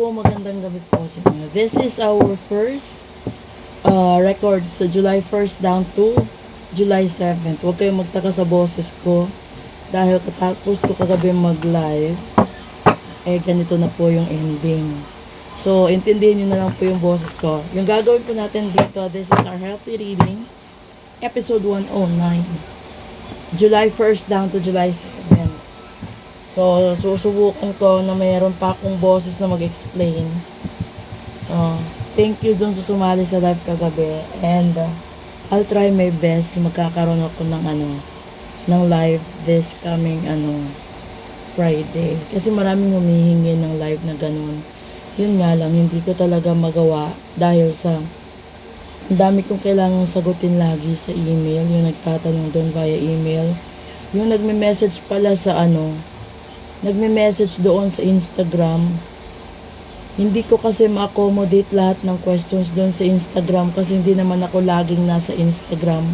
po, magandang gabi po sa inyo. This is our first record sa July 1st down to July 7th. Huwag kayong magtaka sa boses ko dahil katapos ko kagabi mag-live, ganito na po yung ending. So, intindihin nyo na lang po yung boses ko. Yung gagawin po natin dito, this is our healthy reading, episode 109. July 1st down to July 7th. So, susubukan ko na mayroon pa akong boses na mag-explain. Thank you dun sa sumali sa live kagabi. And I'll try my best na magkakaroon ako ng live this coming Friday. Kasi maraming humihingi ng live na ganun. Yun nga lang, hindi ko talaga magawa dahil sa ang dami kong kailangang sagutin lagi sa email. Yung nagtatanong doon via email. Yung nagme-message pala sa nagme-message doon sa Instagram. Hindi ko kasi ma-accommodate lahat ng questions doon sa Instagram kasi hindi naman ako laging nasa Instagram.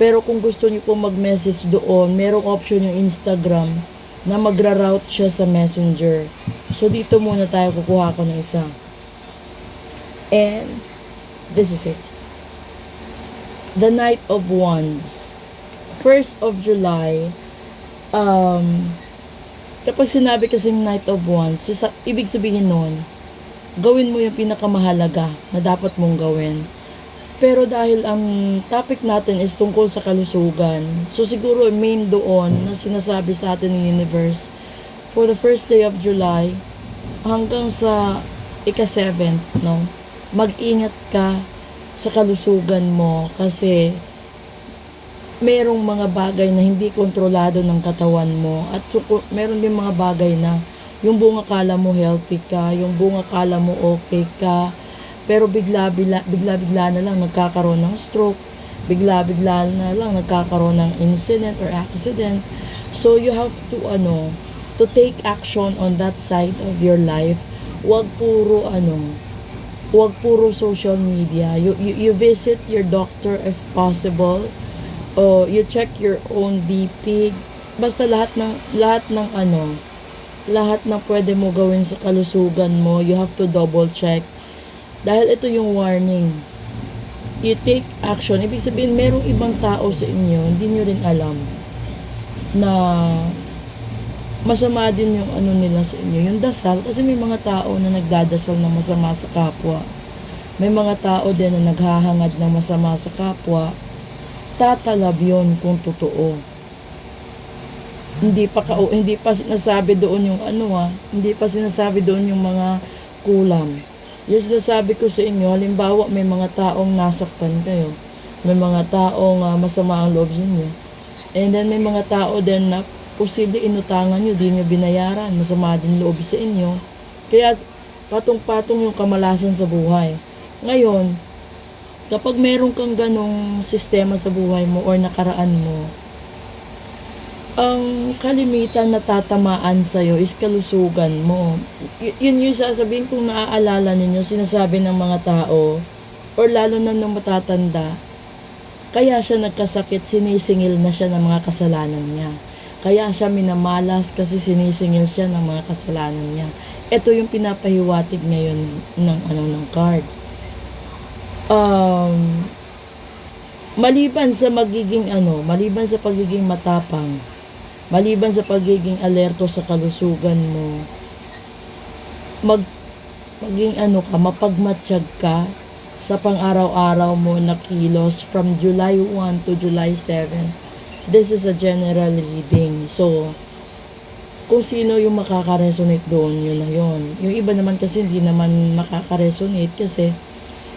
Pero kung gusto niyo po mag-message doon, merong option yung Instagram na magra-route siya sa Messenger. So dito muna tayo kukuha ko ng isa. And this is it. The Knight of Wands. 1st of July, kapag sinabi kasing Knight of Wands, ibig sabihin nun, gawin mo yung pinakamahalaga na dapat mong gawin. Pero dahil ang topic natin is tungkol sa kalusugan, so siguro main doon na sinasabi sa atin ng universe, for the first day of July, hanggang sa ika-7th, mag-ingat ka sa kalusugan mo kasi merong mga bagay na hindi kontrolado ng katawan mo at meron din mga bagay na yung buong akala mo healthy ka, yung buong akala mo okay ka, pero bigla-bigla na lang nagkakaroon ng stroke, bigla-bigla na lang nagkakaroon ng incident or accident. So you have to take action on that side of your life. Wag puro social media. You visit your doctor if possible. You check your own BP. Basta lahat ng pwede mo gawin sa kalusugan mo, you have to double check. Dahil ito yung warning. You take action. Ibig sabihin, merong ibang tao sa inyo, hindi nyo rin alam na masama din yung nila sa inyo. Yung dasal, kasi may mga tao na nagdadasal ng masama sa kapwa. May mga tao din na naghahangad ng masama sa kapwa. Tatalab yun kung totoo. Hindi pa sinasabi doon yung hindi pa sinasabi doon yung mga kulam. Yung sinasabi ko sa inyo, halimbawa may mga taong nasaktan kayo, may mga taong masama ang loob sa inyo, and then may mga tao din na posible inutangan nyo, di nyo binayaran, masama din loob sa inyo, kaya patong-patong yung kamalasan sa buhay. Ngayon, kapag meron kang ganong sistema sa buhay mo or nakaraan mo, ang kalimitan na tatamaan sa'yo is kalusugan mo. Yun yung sasabihin kung naaalala ninyo, sinasabi ng mga tao, or lalo na ng matatanda, kaya siya nagkasakit, sinisingil na siya ng mga kasalanan niya. Kaya siya minamalas kasi sinisingil siya ng mga kasalanan niya. Ito yung pinapahiwatig ngayon ng card. Maliban sa pagiging matapang, maliban sa pagiging alerto sa kalusugan mo, mapagmatsyag ka sa pang-araw-araw mo na kilos from July 1 to July 7. This is a general reading. So, kung sino yung makaka-resonate doon, yun na yun. Yung iba naman kasi hindi naman makaka-resonate kasi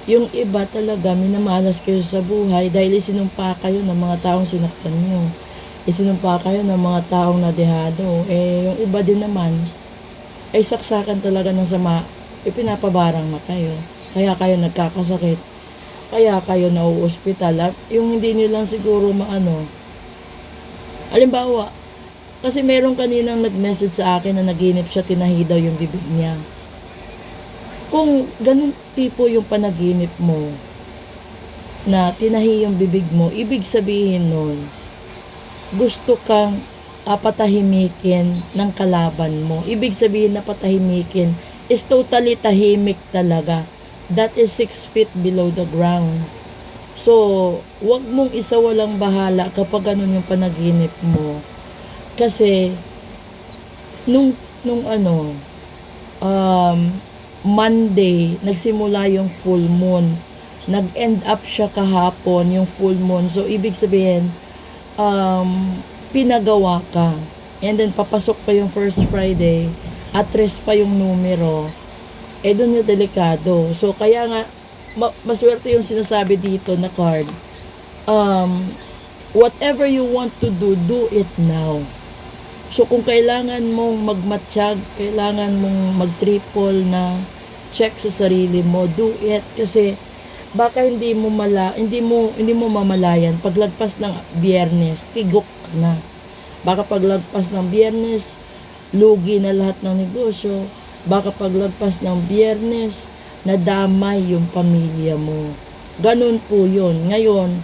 yung iba talaga minamalas kayo sa buhay dahil isinumpa kayo ng mga taong sinaktan nyo. Isinumpa kayo ng mga taong nadehado. Yung iba din naman ay saksakan talaga ng sama. Pinapabarang na kayo. Kaya kayo nagkakasakit. Kaya kayo nauospital. Yung hindi nyo lang siguro halimbawa, kasi meron kaninang nag-message sa akin na naginip siya, tinahi daw yung bibig niya. Kung ganun tipo yung panaginip mo, na tinahi yung bibig mo, ibig sabihin nun, gusto kang patahimikin ng kalaban mo. Ibig sabihin na patahimikin is totally tahimik talaga. That is 6 feet below the ground. So, wag mong isawalang bahala kapag ganun yung panaginip mo. Kasi, nung Monday, nagsimula yung full moon. Nag-end up siya kahapon, yung full moon. So, ibig sabihin, pinagawa ka. And then, papasok pa yung first Friday, at rest pa yung numero. Doon yung delikado. So, kaya nga, maswerte yung sinasabi dito na card. Whatever you want to do it now. So, kung kailangan mong magmatsyag, kailangan mong mag-triple na check sa sarili mo, do it. Kasi, baka hindi mo mamalayan. Paglagpas ng Biyernes, tigok ka na. Baka paglagpas ng Biyernes, lugi na lahat ng negosyo. Baka paglagpas ng Biyernes, nadamay yung pamilya mo. Ganun po yun. Ngayon,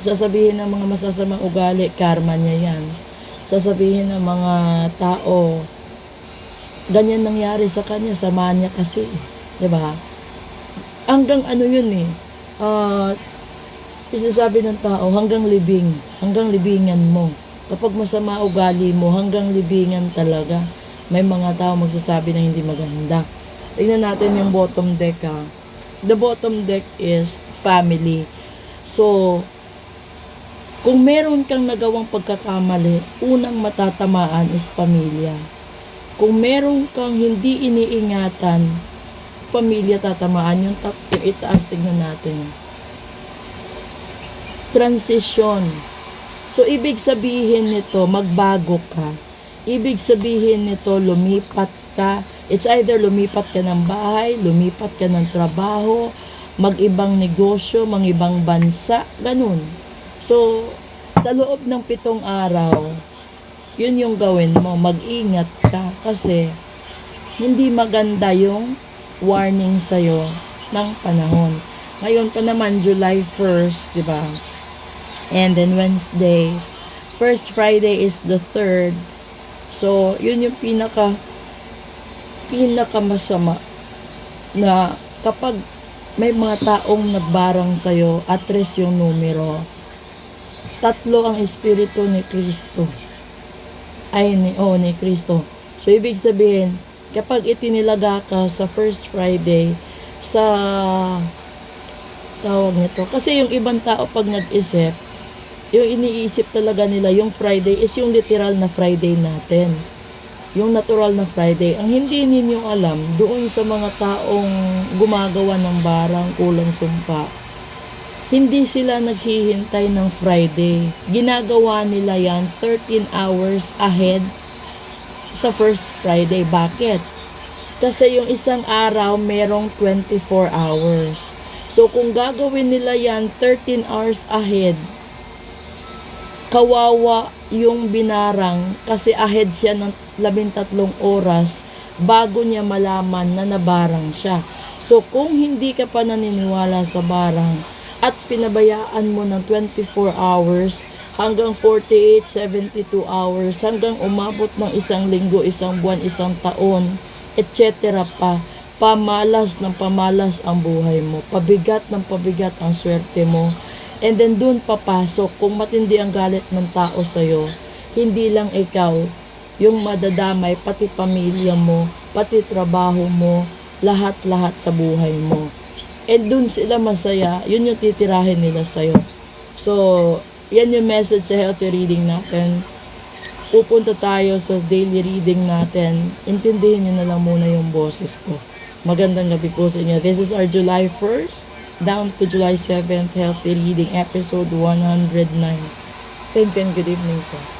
sasabihin ng mga masasamang ugali, karma niya yan. Sasabihin ng mga tao, ganyan nangyari sa kanya, sama niya kasi. Diba? Hanggang yun isasabi ng tao, hanggang libingan mo. Kapag masama ugali mo, hanggang libingan talaga. May mga tao magsasabi na hindi maganda. Tingnan natin yung bottom deck The bottom deck is family. So, kung meron kang nagawang pagkakamali, unang matatamaan is pamilya. Kung meron kang hindi iniingatan, pamilya tatamaan. Yung itaas, tignan natin. Transition. So, ibig sabihin nito, magbago ka. Ibig sabihin nito, lumipat ka. It's either lumipat ka ng bahay, lumipat ka ng trabaho, mag-ibang negosyo, mag-ibang bansa, ganun. So, sa loob ng 7 araw, yun yung gawin mo. Mag-ingat ka kasi hindi maganda yung warning sa'yo ng panahon. Ngayon pa naman, July 1st, di ba? And then Wednesday, first Friday is the 3rd. So, yun yung pinaka masama na kapag may mga taong nagbarang sa'yo, address yung numero. 3 ang espiritu ni Kristo. Ni Kristo. So, ibig sabihin, kapag itinilaga ka sa first Friday, sa tawag nito, kasi yung ibang tao pag nag-isip, yung iniisip talaga nila, yung Friday is yung literal na Friday natin. Yung natural na Friday. Ang hindi ninyo alam, doon sa mga taong gumagawa ng barang, kulang sumpa, hindi sila naghihintay ng Friday. Ginagawa nila yan 13 hours ahead sa first Friday. Bakit? Kasi yung isang araw merong 24 hours. So kung gagawin nila yan 13 hours ahead, kawawa yung binarang kasi ahead siya ng 13 oras bago niya malaman na nabarang siya. So kung hindi ka pa naniniwala sa barang at pinabayaan mo ng 24 hours hanggang 48, 72 hours hanggang umabot ng 1 linggo, 1 buwan, 1 taon, etc. pamalas ng pamalas ang buhay mo, pabigat ng pabigat ang swerte mo. And then dun papasok, kung matindi ang galit ng tao sa'yo, hindi lang ikaw yung madadamay, pati pamilya mo, pati trabaho mo, lahat-lahat sa buhay mo. And dun sila masaya, yun yung titirahin nila sa'yo. So, yan yung message sa healthy reading natin. Pupunta tayo sa daily reading natin. Intindihin nyo na lang muna yung boses ko. Magandang gabi po sa inyo. This is our July 1st down to July 7th healthy reading episode 109. Thank you and good evening po.